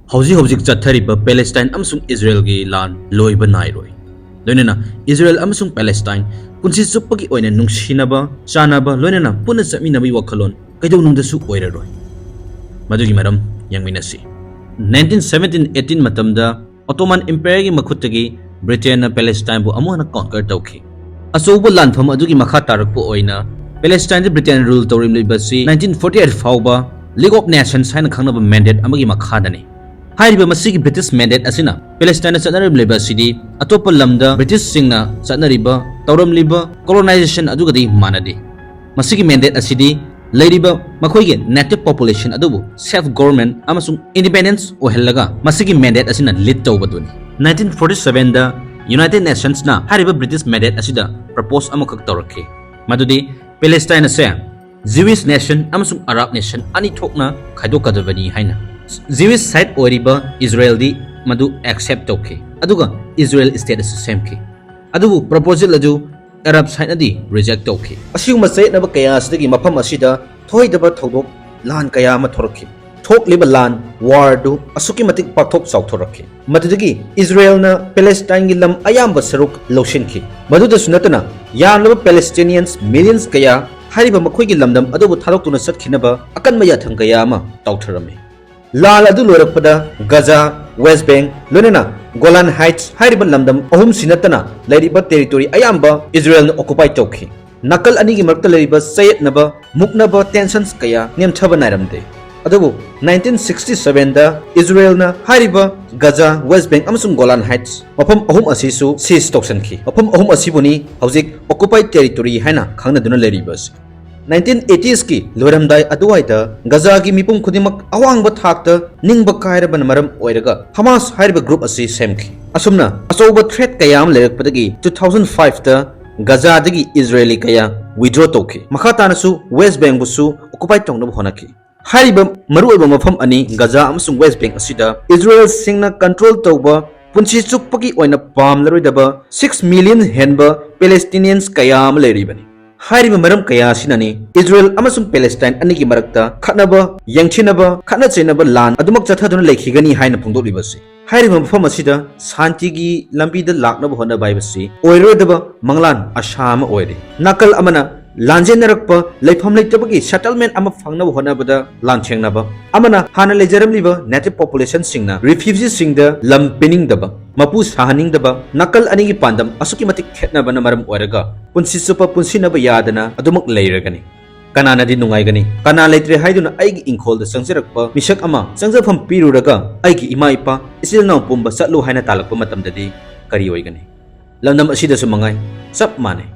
Hauji Chathariba Palestine amsung Israel gi lan Loiba Nairaroid. Loinana Israel amsung Palestine punsi supagi oina nungsinaba chanaba loinana puna chapminabi wakhalon kaidau nungdasu oiraroi. Madugi maram yangminasi. 1917-18 matamda Ottoman Empire gi makhuttagi Britain na Palestine bu amuhana conquer tawki. Asobu lanfam adugi makha tarakpu oina Palestine di Britain rule tawrim libasi 1948 fauba League of Nations haina khangnaba mandate amagi makhadani. Haiba masigi British mandate asina Palestine sanarib liba sidi atopa lamda British singna sanariba tawram liba colonization adugadi manadi. Masigi mandate asidi Loiba makoige native population adubu self government amasung independence ohellaga masigi mandate asina lead tawbaduni. 1947 da United Nations na hariba British mandate asida propose amakak tawrakhi. Madudi Palestine ase Jewish nation amasung Arab nation ani thokna khaidokadabani haina. Jewish side oriba Israel di madu accept tawki. Aduga Israel state as semki. Adubu proposal adu Arab side adi reject tawki. Asiyuma sayt na ba kaya asdagi mapam asida thoidaba thodok lan kaya ma thorakhi. Thok liba lan war du asuki matik pathok saw thorakhi. Madudagi Israel na Palestine gi lam ayamba saruk loshinki. Maduda sunatana yamlaba Palestinians millions kaya hariba makhoi gi lamdam adubu tharok tuna satkhinaba akan maya thang kaya ma tawtharami. Lal adu lorakpada Gaza, West Bank, Lunena, Golan Heights, hariba lamdam ahum sinatana lairiba territory ayamba Israel na occupy tawki. Nakal anigi marakta lairiba sayet naba muknaba tensions kaya nemthaba nairamde. Adubu 1967 da Israel na hariba Gaza, West Bank amasung Golan Heights mapam ahum asisu seize tawsanki. Mapam ahum asibuni hauzik occupy territory haina khangnaduna lairibas. 1980s ki loramdai aduwaida Gaza gi mipum khudimak awangba thakta ningba kairaban maram oiraga Hamas hariba group asi semki. Asumna asoba threat kayam lerakpadagi 2005 ta Gaza dagi Israeli kaya withdraw tawki. Makhatanasu West Bank busu occupy tawngna honaki. Hariba maruoiba mafam ani Gaza amasung West Bank asida Israel singna control tawba punsi chukpagi oina pamlaroidaba 6 million henba Palestinians kayam leribani. Hariba maram kaya sinani Israel amasung Palestine anigi marakta khatnaba yangchinaba khatna chenaba lan adumak chathaduna lekhigani haina phongdolibasi. Hariba mafam asida santi gi lambi da laknaba hona baibasi oirodaba manglan ashama oire. Nakal amana lanjenarakpa leifam leitabagi settlement ama phangnaba honabada lanchhengnaba amana hana lejaramliba native population singna refugees singda lam piningdaba mapu sahaningdaba nakal anigi pandam asuki matik khetnaba na maram oiraga punsisupa punsinaba yadana adumak leiragani kanana di nungaigani kana leitre haiduna aigi inkhol da sangjarakpa misak ama sangjafam piruraga aigi ima ipa isil naw pumba satlu haina talakpa matamdadi kari oigani lamdam asida sumangai sap mane